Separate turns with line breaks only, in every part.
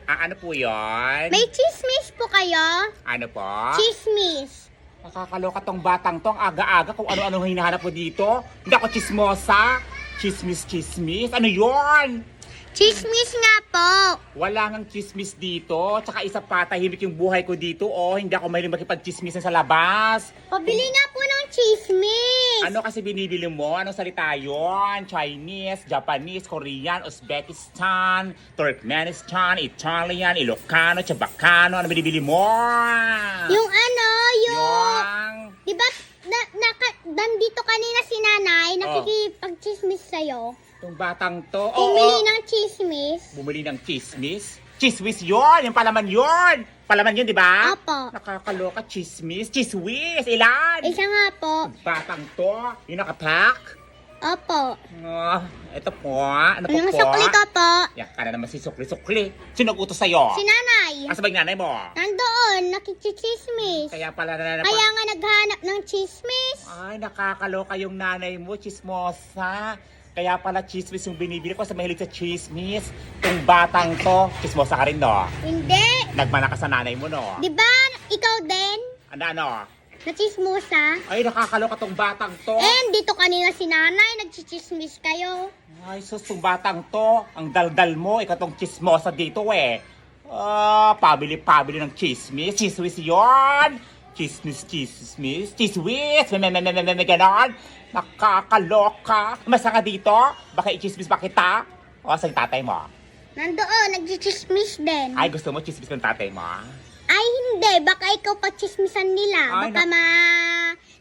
Ano po yun?
May chismis po kayo?
Ano po?
Chismis.
Nakakaloka tong batang to. Ang aga-aga kung ano-ano hinahanap mo dito. Hindi ako chismosa. Chismis. Ano yon?
Chismis nga po.
Wala ngang chismis dito. Tsaka isa pa, tahimik yung buhay ko dito. Hindi ako mahilig makipag-chismisan sa labas.
Pabili nga po ng chismis.
Ano kasi binibili mo? Anong salita yon? Chinese, Japanese, Korean, Uzbekistan, Turkmenistan, Italian, Ilocano, Chabacano. Ano binibili mo?
Yung
Yung...
Di ba, nandito kanina si nanay, nakikipag-chismis sa'yo.
Itong batang to.
Bumili ng chismis.
Bumili ng chismis? Chismis yun! Yung palaman yun! Palaman yun, di ba?
Opo.
Nakakaloka, chismis. Chiswis! Ilan?
Isa nga po.
Batang to. Yung nakapack.
Opo.
Ito po. Ano po
Anong
po?
sukli ka po?
Yan ka na naman si Sukli. Sino utos sa'yo?
Si nanay.
Asa ba yung nanay mo?
Nandoon, nakikichismis.
Kaya pala na
Kaya nga naghanap ng chismis.
Ay, nakakaloka yung nanay mo, chismosa. Kaya pala chismis yung binibili ko sa mahilig sa chismis. Itong batang to, chismosa ka rin, no?
Hindi.
Nagmana ka sa nanay mo, no?
Di ba, ikaw din?
Ano?
Nachismosa?
Ay, nakakaloka tong batang to.
Dito kanina si nanay, nagchichismis kayo.
Ay, sus, tong batang to. Ang daldal mo, ikaw tong chismosa dito, eh. Pabili ng chismis. Chismis yon. Chismis. Chiswis. May ganon. Nakakaloka. Masa ka dito? Baka i-chismis pa kita? Saan yung tatay mo?
Nandoon, nagchichismis din.
Ay, gusto mo chismis ng tatay mo?
Ay, hindi. Baka ikaw pa chismisan nila.
Ay,
Baka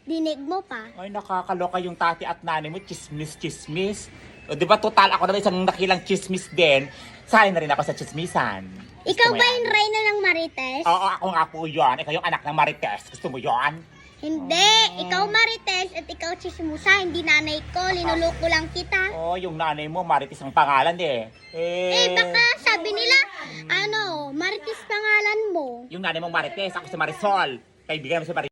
dinig mo pa.
Ay, nakakaloka yung tati at nanay mo. Chismis. O, di ba total ako naman isang nakilang chismis din. Sali na rin ako sa chismisan.
Ikaw
mo
ba
yan?
yung reyna ng Marites?
Oo, ako nga po yun. Ikaw yung anak ng Marites. Gusto mo yun?
Hindi. Ikaw Marites at ikaw chismusa. Hindi nanay ko. Linuloko lang kita.
Yung nanay mo, Marites ang pangalan eh.
Baka sabi nila, Marites pangalan mo.
Yung nanay mo, Marites. Ako si Marisol. Kaibigan mo si Marites.